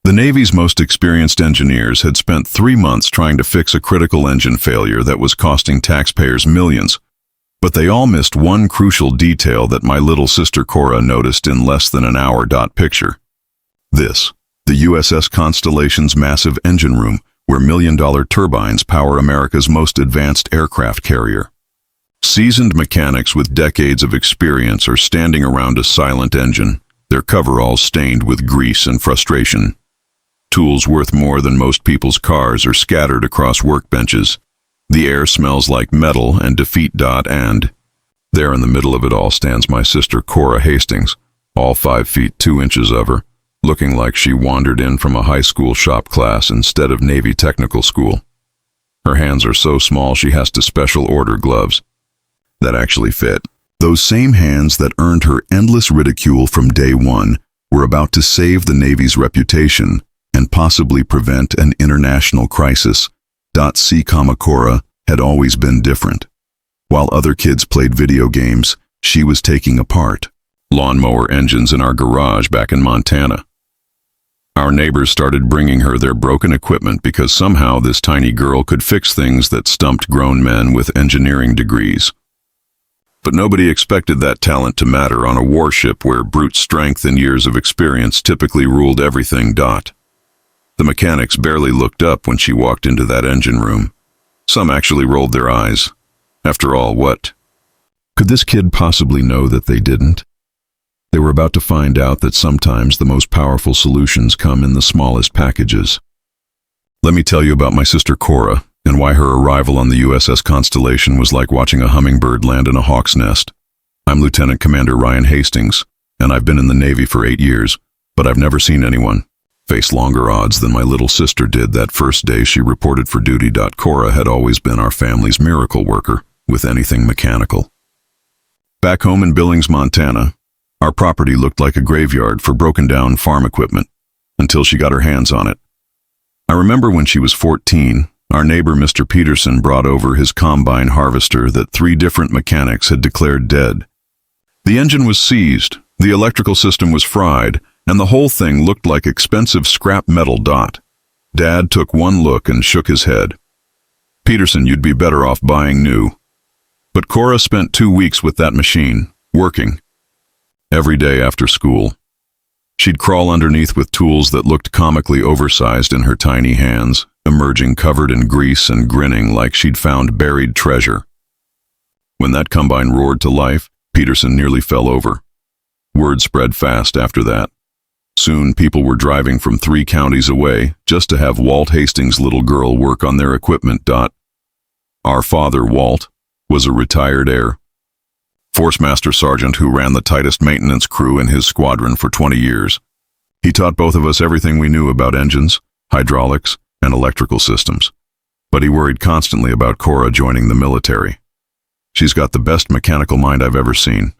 The Navy's most experienced engineers had spent 3 months trying to fix a critical engine failure that was costing taxpayers millions. But they all missed one crucial detail that my little sister Cora noticed in less than an hour. Picture this: the USS Constellation's massive engine room, where million-dollar turbines power America's most advanced aircraft carrier. Seasoned mechanics with decades of experience are standing around a silent engine, their coveralls stained with grease and frustration. Tools worth more than most people's cars are scattered across workbenches. The air smells like metal and defeat. And there in the middle of it all stands my sister Cora Hastings, all 5 feet 2 inches of her, looking like she wandered in from a high school shop class instead of Navy technical school. Her hands are so small she has to special order gloves that actually fit. Those same hands that earned her endless ridicule from day one were about to save the Navy's reputation and possibly prevent an international crisis. C, Cora had always been different. While other kids played video games, she was taking apart lawnmower engines in our garage back in Montana. Our neighbors started bringing her their broken equipment because somehow this tiny girl could fix things that stumped grown men with engineering degrees. But nobody expected that talent to matter on a warship where brute strength and years of experience typically ruled everything. The mechanics barely looked up when she walked into that engine room. Some actually rolled their eyes. After all, what could this kid possibly know that they didn't? They were about to find out that sometimes the most powerful solutions come in the smallest packages. Let me tell you about my sister Cora and why her arrival on the USS Constellation was like watching a hummingbird land in a hawk's nest. I'm Lieutenant Commander Ryan Hastings, and I've been in the Navy for 8 years, but I've never seen anyone face longer odds than my little sister did that first day she reported for duty. Cora had always been our family's miracle worker with anything mechanical. Back home in Billings, Montana, our property looked like a graveyard for broken-down farm equipment until she got her hands on it. I remember when she was 14, our neighbor Mr. Peterson brought over his combine harvester that 3 different mechanics had declared dead. The engine was seized, the electrical system was fried, and the whole thing looked like expensive scrap metal. Dad took one look and shook his head. Peterson, you'd be better off buying new. But Cora spent 2 weeks with that machine, working. Every day after school. She'd crawl underneath with tools that looked comically oversized in her tiny hands, emerging covered in grease and grinning like she'd found buried treasure. When that combine roared to life, Peterson nearly fell over. Word spread fast after that. Soon people were driving from 3 counties away just to have Walt Hastings' little girl work on their equipment. Our father, Walt, was a retired air Force Master Sergeant who ran the tightest maintenance crew in his squadron for 20 years. He taught both of us everything we knew about engines, hydraulics, and electrical systems. But he worried constantly about Cora joining the military. She's got the best mechanical mind I've ever seen,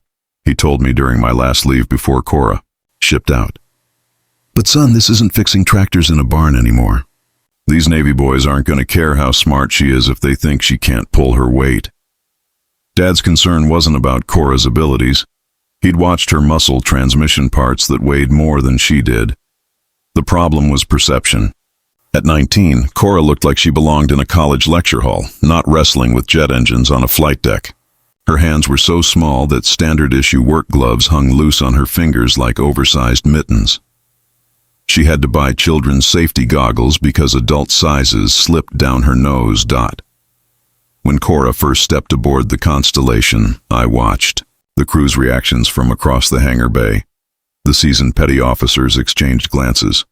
he told me during my last leave before Cora shipped out. But son, this isn't fixing tractors in a barn anymore. These Navy boys aren't going to care how smart she is if they think she can't pull her weight. Dad's concern wasn't about Cora's abilities. He'd watched her muscle transmission parts that weighed more than she did. The problem was perception. At 19, Cora looked like she belonged in a college lecture hall, not wrestling with jet engines on a flight deck. Her hands were so small that standard-issue work gloves hung loose on her fingers like oversized mittens. She had to buy children's safety goggles because adult sizes slipped down her nose. When Cora first stepped aboard the Constellation, I watched the crew's reactions from across the hangar bay. The seasoned petty officers exchanged glances.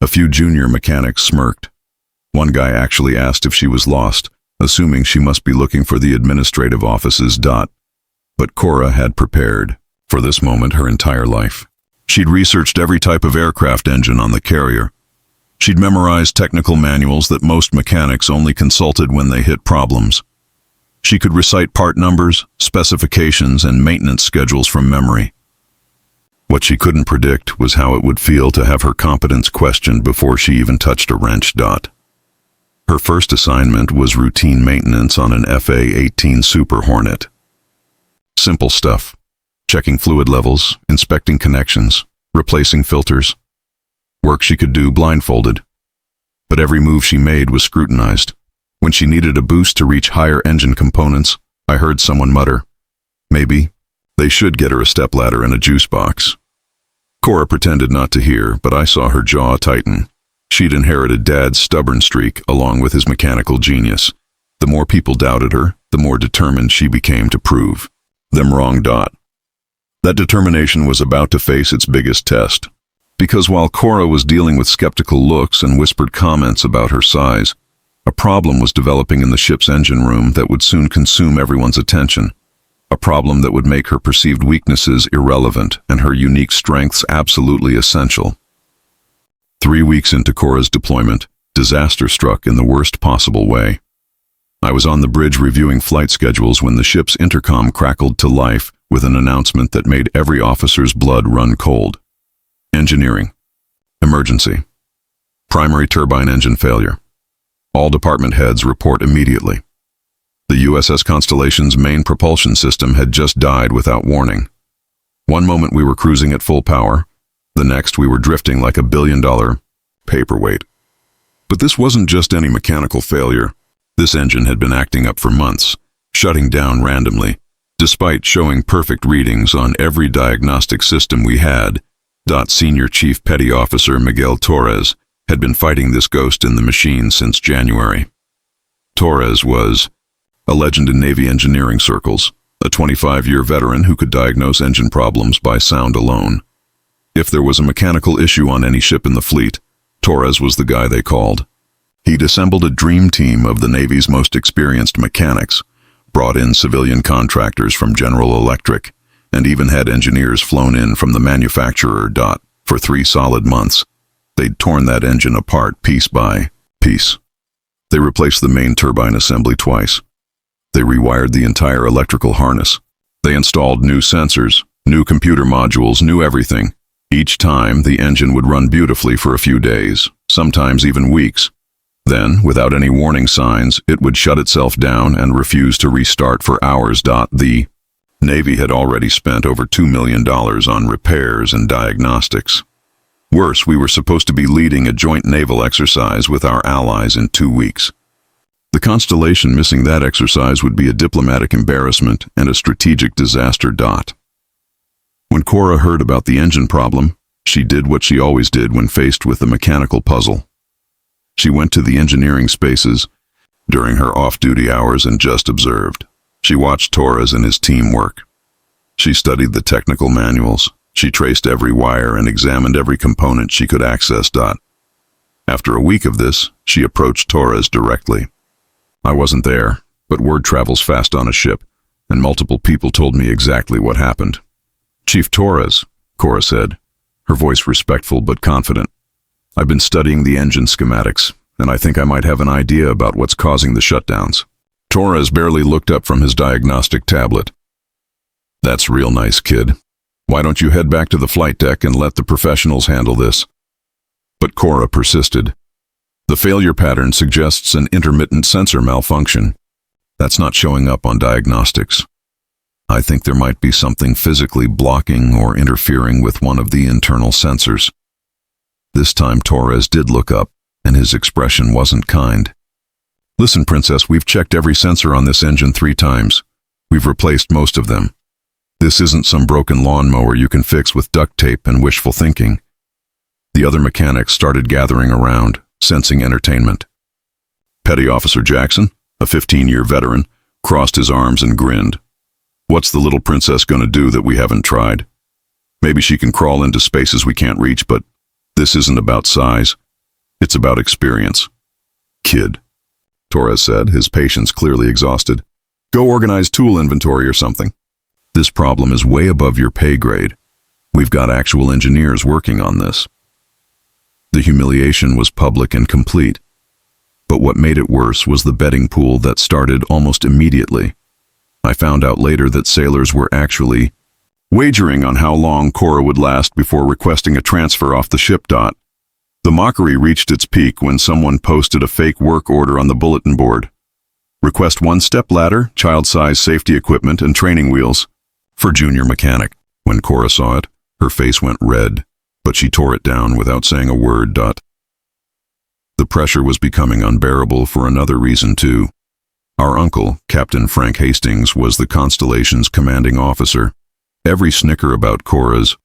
A few junior mechanics smirked. One guy actually asked if she was lost, assuming she must be looking for the administrative offices. But Cora had prepared for this moment her entire life. She'd researched every type of aircraft engine on the carrier. She'd memorized technical manuals that most mechanics only consulted when they hit problems. She could recite part numbers, specifications, and maintenance schedules from memory. What she couldn't predict was how it would feel to have her competence questioned before she even touched a wrench. Her first assignment was routine maintenance on an FA-18 Super Hornet. Simple stuff. Checking fluid levels, inspecting connections, replacing filters. Work she could do blindfolded. But every move she made was scrutinized. When she needed a boost to reach higher engine components, I heard someone mutter, "Maybe they should get her a stepladder and a juice box." Cora pretended not to hear, but I saw her jaw tighten. She'd inherited Dad's stubborn streak along with his mechanical genius. The more people doubted her, the more determined she became to prove them wrong. That determination was about to face its biggest test. Because while Cora was dealing with skeptical looks and whispered comments about her size, a problem was developing in the ship's engine room that would soon consume everyone's attention. A problem that would make her perceived weaknesses irrelevant and her unique strengths absolutely essential. 3 weeks into Cora's deployment, disaster struck in the worst possible way. I was on the bridge reviewing flight schedules when the ship's intercom crackled to life with an announcement that made every officer's blood run cold. Engineering. Emergency. Primary turbine engine failure. All department heads report immediately. The USS Constellation's main propulsion system had just died without warning. One moment we were cruising at full power, the next we were drifting like a billion-dollar paperweight. But this wasn't just any mechanical failure. This engine had been acting up for months, shutting down randomly, despite showing perfect readings on every diagnostic system we had. Senior Chief Petty Officer Miguel Torres had been fighting this ghost in the machine since January. Torres was a legend in Navy engineering circles, a 25-year veteran who could diagnose engine problems by sound alone. If there was a mechanical issue on any ship in the fleet, Torres was the guy they called. He'd assembled a dream team of the Navy's most experienced mechanics, brought in civilian contractors from General Electric, and even had engineers flown in from the manufacturer. For 3 solid months, they'd torn that engine apart piece by piece. They replaced the main turbine assembly twice. They rewired the entire electrical harness. They installed new sensors, new computer modules, new everything. Each time, the engine would run beautifully for a few days, sometimes even weeks. Then, without any warning signs, it would shut itself down and refuse to restart for hours. The Navy had already spent over $2 million on repairs and diagnostics. Worse, we were supposed to be leading a joint naval exercise with our allies in 2 weeks. The Constellation missing that exercise would be a diplomatic embarrassment and a strategic disaster. When Cora heard about the engine problem, she did what she always did when faced with a mechanical puzzle. She went to the engineering spaces during her off-duty hours and just observed. She watched Torres and his team work. She studied the technical manuals. She traced every wire and examined every component she could access. After a week of this, she approached Torres directly. I wasn't there, but word travels fast on a ship, and multiple people told me exactly what happened. "Chief Torres," Cora said, her voice respectful but confident. "I've been studying the engine schematics, and I think I might have an idea about what's causing the shutdowns." Torres barely looked up from his diagnostic tablet. "That's real nice, kid. Why don't you head back to the flight deck and let the professionals handle this?" But Cora persisted. "The failure pattern suggests an intermittent sensor malfunction. That's not showing up on diagnostics. I think there might be something physically blocking or interfering with one of the internal sensors." This time Torres did look up, and his expression wasn't kind. "Listen, Princess, we've checked every sensor on this engine 3 times. We've replaced most of them. This isn't some broken lawnmower you can fix with duct tape and wishful thinking." The other mechanics started gathering around, sensing entertainment. Petty Officer Jackson, a 15-year veteran, crossed his arms and grinned. "What's the little princess going to do that we haven't tried? Maybe she can crawl into spaces we can't reach, but this isn't about size. It's about experience." "Kid," Torres said, his patience clearly exhausted. "Go organize tool inventory or something. This problem is way above your pay grade. We've got actual engineers working on this." The humiliation was public and complete. But what made it worse was the betting pool that started almost immediately. I found out later that sailors were actually wagering on how long Cora would last before requesting a transfer off the ship. The mockery reached its peak when someone posted a fake work order on the bulletin board. "Request 1 step ladder, child-size safety equipment, and training wheels for junior mechanic." When Cora saw it, her face went red. but she tore it down without saying a word. The pressure was becoming unbearable for another reason too. Our uncle, Captain Frank Hastings, was the Constellation's commanding officer. Every snicker about Cora's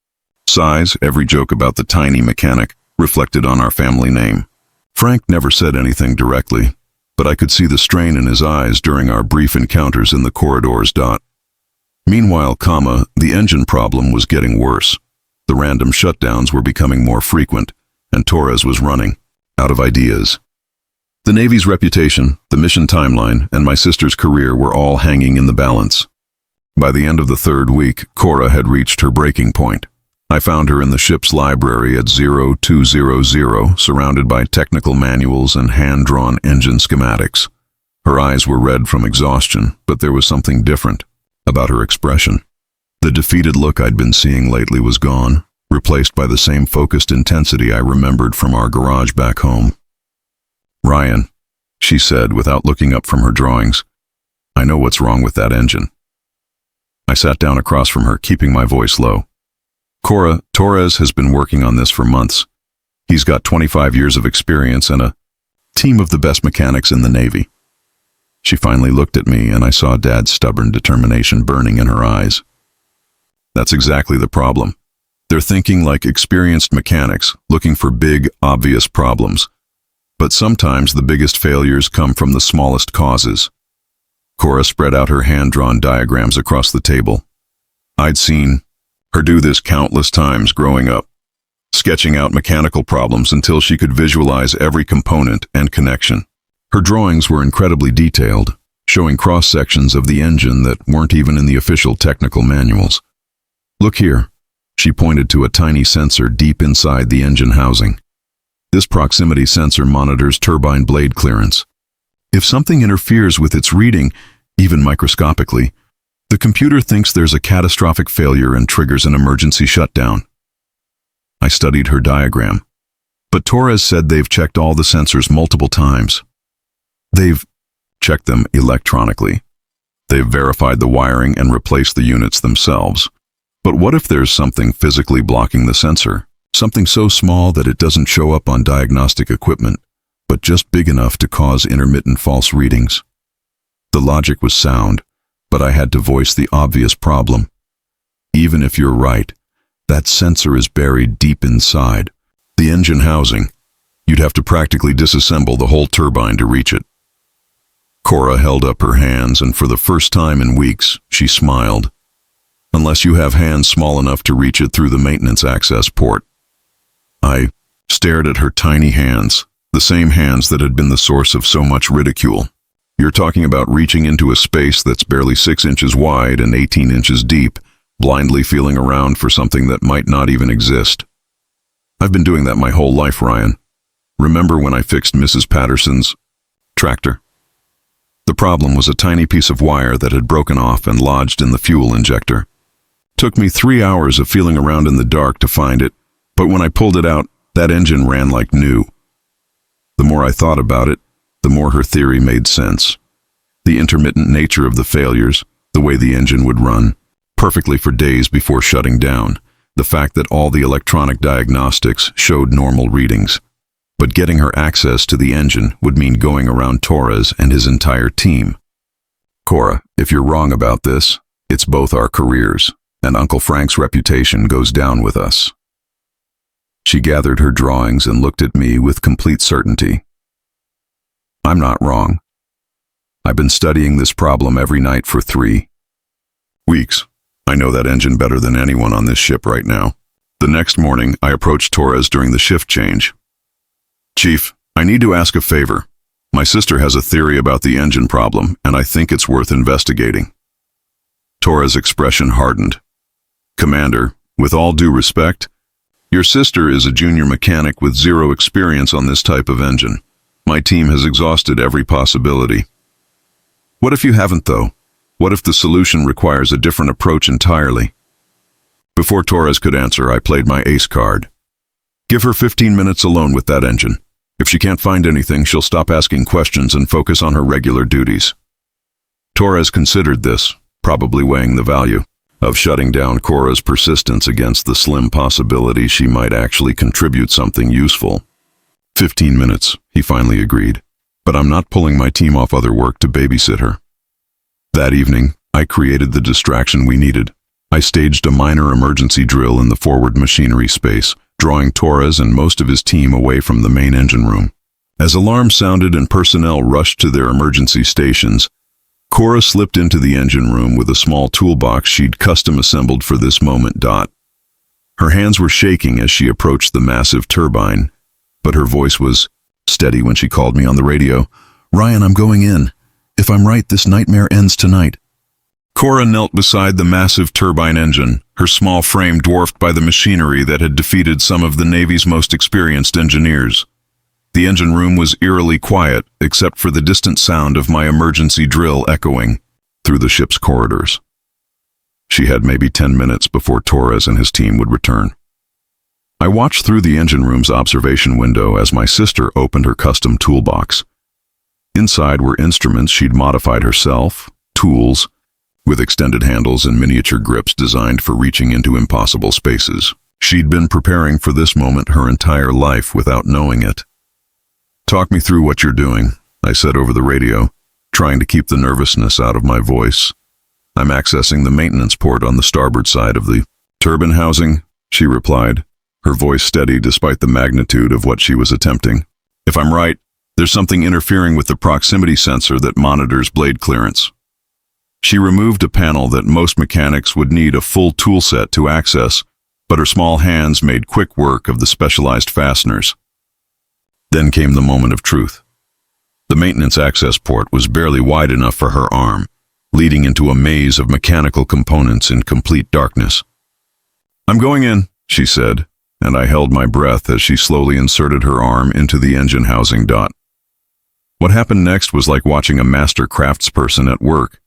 size, every joke about the tiny mechanic, reflected on our family name. Frank never said anything directly, but I could see the strain in his eyes during our brief encounters in the corridors. Meanwhile, the engine problem was getting worse. The random shutdowns were becoming more frequent, and Torres was running out of ideas. The Navy's reputation, the mission timeline, and my sister's career were all hanging in the balance. By the end of the third week, Cora had reached her breaking point. I found her in the ship's library at 0200, surrounded by technical manuals and hand-drawn engine schematics. Her eyes were red from exhaustion, but there was something different about her expression. The defeated look I'd been seeing lately was gone, replaced by the same focused intensity I remembered from our garage back home. "Ryan," she said without looking up from her drawings, "I know what's wrong with that engine." I sat down across from her, keeping my voice low. "Cora, Torres has been working on this for months. He's got 25 years of experience and a team of the best mechanics in the Navy." She finally looked at me, and I saw Dad's stubborn determination burning in her eyes. "That's exactly the problem. They're thinking like experienced mechanics, looking for big, obvious problems. But sometimes the biggest failures come from the smallest causes." Cora spread out her hand-drawn diagrams across the table. I'd seen her do this countless times growing up, sketching out mechanical problems until she could visualize every component and connection. Her drawings were incredibly detailed, showing cross-sections of the engine that weren't even in the official technical manuals. "Look here," she pointed to a tiny sensor deep inside the engine housing. "This proximity sensor monitors turbine blade clearance. If something interferes with its reading, even microscopically, the computer thinks there's a catastrophic failure and triggers an emergency shutdown." I studied her diagram. "But Torres said they've checked all the sensors multiple times." "They've checked them electronically. They've verified the wiring and replaced the units themselves. But what if there's something physically blocking the sensor? Something so small that it doesn't show up on diagnostic equipment, but just big enough to cause intermittent false readings?" The logic was sound, but I had to voice the obvious problem. Even if you're right, that sensor is buried deep inside the engine housing. You'd have to practically disassemble the whole turbine to reach it. Cora held up her hands, and for the first time in weeks, she smiled. "Unless you have hands small enough to reach it through the maintenance access port." I stared at her tiny hands, the same hands that had been the source of so much ridicule. "You're talking about reaching into a space that's barely 6 inches wide and 18 inches deep, blindly feeling around for something that might not even exist. I've been doing that my whole life, Ryan. Remember when I fixed Mrs. Patterson's tractor? The problem was a tiny piece of wire that had broken off and lodged in the fuel injector. Took me 3 hours of feeling around in the dark to find it, but when I pulled it out, that engine ran like new." The more I thought about it, the more her theory made sense. The intermittent nature of the failures, the way the engine would run perfectly for days before shutting down, the fact that all the electronic diagnostics showed normal readings. But getting her access to the engine would mean going around Torres and his entire team. "Cora, if you're wrong about this, it's both our careers, and Uncle Frank's reputation goes down with us." She gathered her drawings and looked at me with complete certainty. "I'm not wrong. I've been studying this problem every night for 3 weeks. I know that engine better than anyone on this ship right now." The next morning, I approached Torres during the shift change. "Chief, I need to ask a favor. My sister has a theory about the engine problem, and I think it's worth investigating." Torres' expression hardened. "Commander, with all due respect, your sister is a junior mechanic with 0 experience on this type of engine. My team has exhausted every possibility." "What if you haven't, though? What if the solution requires a different approach entirely?" Before Torres could answer, I played my ace card. "Give her 15 minutes alone with that engine. If she can't find anything, she'll stop asking questions and focus on her regular duties." Torres considered this, probably weighing the value. of shutting down Cora's persistence against the slim possibility she might actually contribute something useful. 15 minutes, he finally agreed, but I'm not pulling my team off other work to babysit her. That evening, I created the distraction we needed. I staged a minor emergency drill in the forward machinery space, drawing Torres and most of his team away from the main engine room. As alarms sounded and personnel rushed to their emergency stations, Cora slipped into the engine room with a small toolbox she'd custom-assembled for this moment. Her hands were shaking as she approached the massive turbine, but her voice was steady when she called me on the radio. "Ryan, I'm going in. If I'm right, this nightmare ends tonight." Cora knelt beside the massive turbine engine, her small frame dwarfed by the machinery that had defeated some of the Navy's most experienced engineers. The engine room was eerily quiet, except for the distant sound of my emergency drill echoing through the ship's corridors. She had maybe 10 minutes before Torres and his team would return. I watched through the engine room's observation window as my sister opened her custom toolbox. Inside were instruments she'd modified herself, tools, with extended handles and miniature grips designed for reaching into impossible spaces. She'd been preparing for this moment her entire life without knowing it. "Talk me through what you're doing," I said over the radio, trying to keep the nervousness out of my voice. "I'm accessing the maintenance port on the starboard side of the turbine housing," she replied, her voice steady despite the magnitude of what she was attempting. "If I'm right, there's something interfering with the proximity sensor that monitors blade clearance." She removed a panel that most mechanics would need a full tool set to access, but her small hands made quick work of the specialized fasteners. Then came the moment of truth. The maintenance access port was barely wide enough for her arm, leading into a maze of mechanical components in complete darkness. "I'm going in," she said, and I held my breath as she slowly inserted her arm into the engine housing. What happened next was like watching a master craftsperson at work.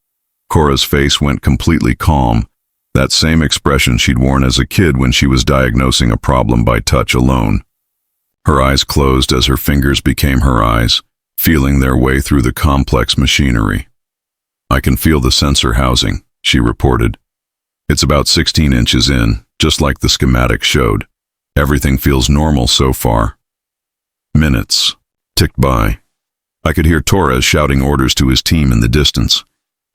Cora's face went completely calm, that same expression she'd worn as a kid when she was diagnosing a problem by touch alone. Her eyes closed as her fingers became her eyes, feeling their way through the complex machinery. "I can feel the sensor housing," she reported. "It's about 16 inches in, just like the schematic showed. Everything feels normal so far." Minutes ticked by. I could hear Torres shouting orders to his team in the distance,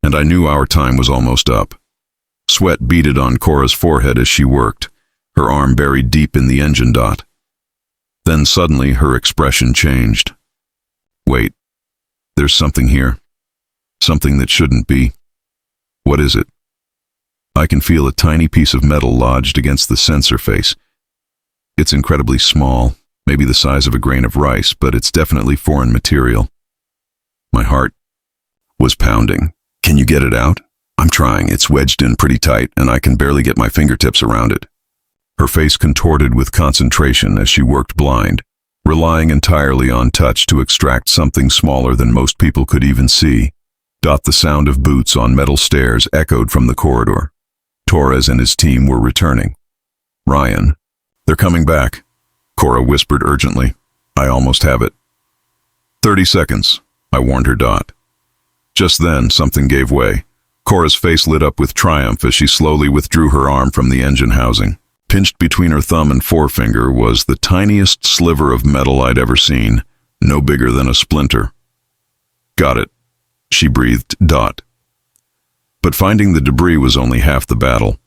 and I knew our time was almost up. Sweat beaded on Cora's forehead as she worked, her arm buried deep in the engine. Then suddenly her expression changed. "Wait, there's something here. Something that shouldn't be. What is it?" I can feel a tiny piece of metal lodged against the sensor face. It's incredibly small, maybe the size of a grain of rice, but it's definitely foreign material. My heart was pounding. "Can you get it out?" "I'm trying. It's wedged in pretty tight, and I can barely get my fingertips around it." Her face contorted with concentration as she worked blind, relying entirely on touch to extract something smaller than most people could even see. The sound of boots on metal stairs echoed from the corridor. Torres and his team were returning. "Ryan, they're coming back," Cora whispered urgently. "I almost have it." 30 seconds, I warned her. Just then, something gave way. Cora's face lit up with triumph as she slowly withdrew her arm from the engine housing. Pinched between her thumb and forefinger was the tiniest sliver of metal I'd ever seen, no bigger than a splinter. "Got it," she breathed. But finding the debris was only half the battle.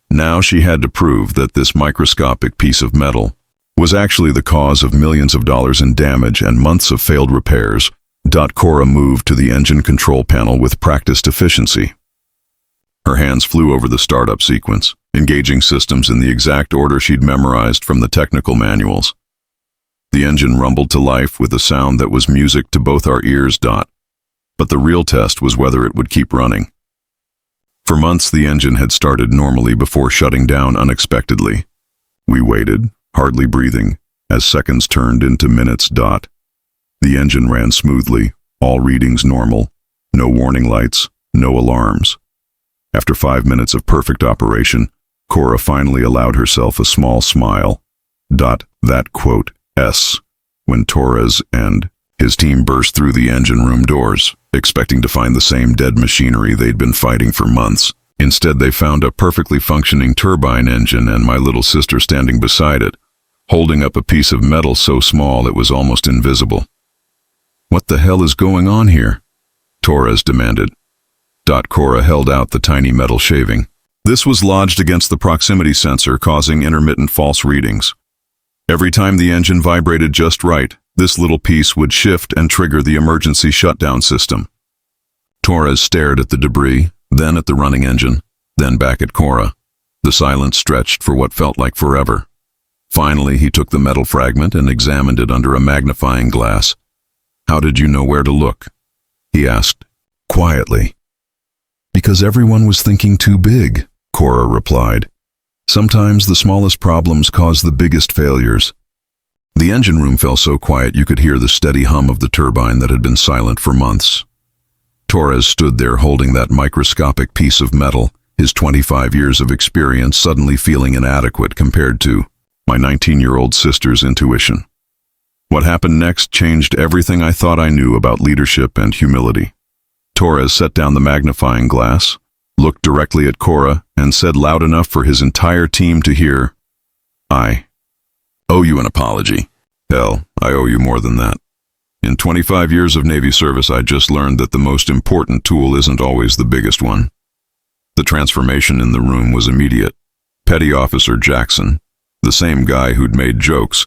Now she had to prove that this microscopic piece of metal was actually the cause of millions of dollars in damage and months of failed repairs. Cora moved to the engine control panel with practiced efficiency. Her hands flew over the startup sequence, engaging systems in the exact order she'd memorized from the technical manuals. The engine rumbled to life with a sound that was music to both our ears. But the real test was whether it would keep running. For months, the engine had started normally before shutting down unexpectedly. We waited, hardly breathing, as seconds turned into minutes. The engine ran smoothly, all readings normal, no warning lights, no alarms. After 5 minutes of perfect operation, Cora finally allowed herself a small smile. That quote, S, when Torres and his team burst through the engine room doors, expecting to find the same dead machinery they'd been fighting for months. Instead, they found a perfectly functioning turbine engine and my little sister standing beside it, holding up a piece of metal so small it was almost invisible. "What the hell is going on here?" Torres demanded. Cora held out the tiny metal shaving. This was lodged against the proximity sensor, causing intermittent false readings. Every time the engine vibrated just right, this little piece would shift and trigger the emergency shutdown system. Torres stared at the debris, then at the running engine, then back at Cora. The silence stretched for what felt like forever. Finally, he took the metal fragment and examined it under a magnifying glass. "How did you know where to look?" he asked, quietly. "Because everyone was thinking too big," Cora replied. "Sometimes the smallest problems cause the biggest failures." The engine room felt so quiet you could hear the steady hum of the turbine that had been silent for months. Torres stood there holding that microscopic piece of metal, his 25 years of experience suddenly feeling inadequate compared to my 19-year-old sister's intuition. What happened next changed everything I thought I knew about leadership and humility. Torres set down the magnifying glass, looked directly at Cora, and said loud enough for his entire team to hear, "I owe you an apology. Hell, I owe you more than that. In 25 years of Navy service, I just learned that the most important tool isn't always the biggest one." The transformation in the room was immediate. Petty Officer Jackson, the same guy who'd made jokes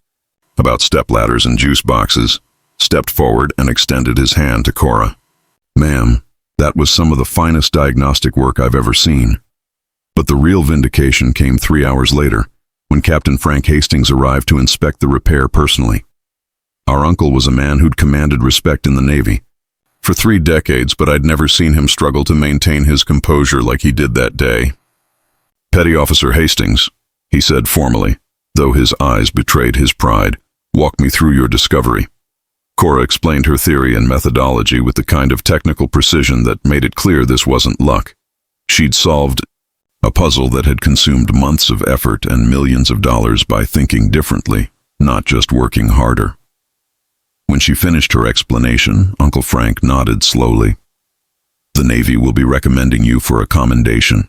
about stepladders and juice boxes, stepped forward and extended his hand to Cora. "Ma'am, that was some of the finest diagnostic work I've ever seen." But the real vindication came 3 hours later, when Captain Frank Hastings arrived to inspect the repair personally. Our uncle was a man who'd commanded respect in the Navy for 3 decades, but I'd never seen him struggle to maintain his composure like he did that day. "Petty Officer Hastings," he said formally, though his eyes betrayed his pride, "walk me through your discovery." Cora explained her theory and methodology with the kind of technical precision that made it clear this wasn't luck. She'd solved a puzzle that had consumed months of effort and millions of dollars by thinking differently, not just working harder. When she finished her explanation, Uncle Frank nodded slowly. "The Navy will be recommending you for a commendation.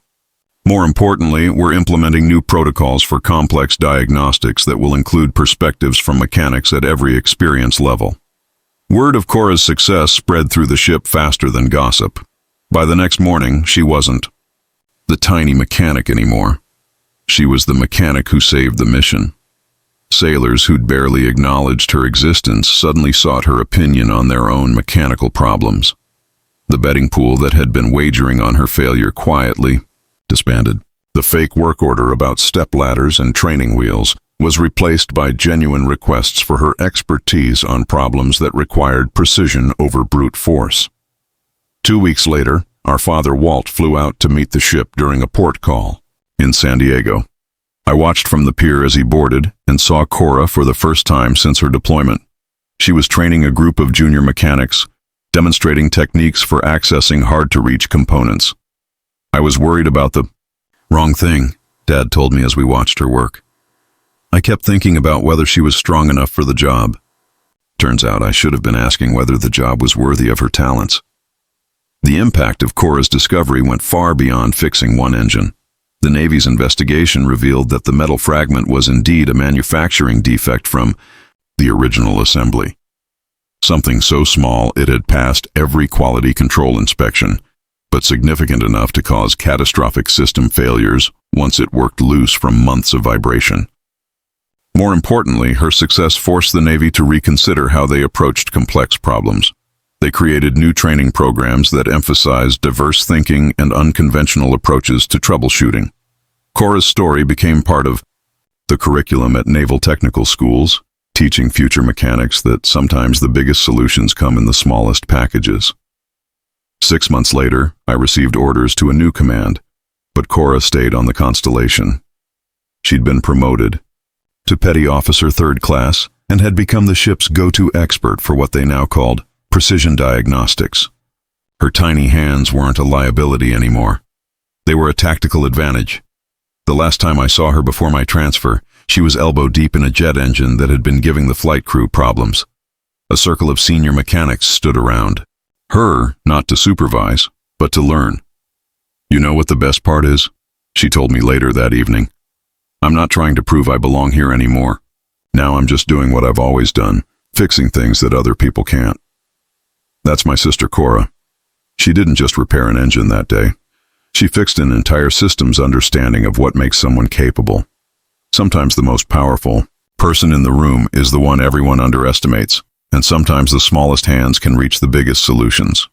More importantly, we're implementing new protocols for complex diagnostics that will include perspectives from mechanics at every experience level." Word of Cora's success spread through the ship faster than gossip. By the next morning, she wasn't the tiny mechanic anymore. She was the mechanic who saved the mission. Sailors who'd barely acknowledged her existence suddenly sought her opinion on their own mechanical problems. The betting pool that had been wagering on her failure quietly disbanded. The fake work order about stepladders and training wheels was replaced by genuine requests for her expertise on problems that required precision over brute force. 2 weeks later, our father Walt flew out to meet the ship during a port call in San Diego. I watched from the pier as he boarded and saw Cora for the first time since her deployment. She was training a group of junior mechanics, demonstrating techniques for accessing hard-to-reach components. I was worried about the wrong thing, Dad told me as we watched her work. I kept thinking about whether she was strong enough for the job. Turns out I should have been asking whether the job was worthy of her talents. The impact of Cora's discovery went far beyond fixing one engine. The Navy's investigation revealed that the metal fragment was indeed a manufacturing defect from the original assembly. Something so small it had passed every quality control inspection, but significant enough to cause catastrophic system failures once it worked loose from months of vibration. More importantly, her success forced the Navy to reconsider how they approached complex problems. They created new training programs that emphasized diverse thinking and unconventional approaches to troubleshooting. Cora's story became part of the curriculum at naval technical schools, teaching future mechanics that sometimes the biggest solutions come in the smallest packages. 6 months later, I received orders to a new command, but Cora stayed on the Constellation. She'd been promoted to Petty Officer 3rd Class and had become the ship's go-to expert for what they now called precision diagnostics. Her tiny hands weren't a liability anymore. They were a tactical advantage. The last time I saw her before my transfer, she was elbow-deep in a jet engine that had been giving the flight crew problems. A circle of senior mechanics stood around. Her, not to supervise, but to learn. You know what the best part is? She told me later that evening. I'm not trying to prove I belong here anymore. Now I'm just doing what I've always done, fixing things that other people can't. That's my sister Cora. She didn't just repair an engine that day. She fixed an entire system's understanding of what makes someone capable. Sometimes the most powerful person in the room is the one everyone underestimates, and sometimes the smallest hands can reach the biggest solutions.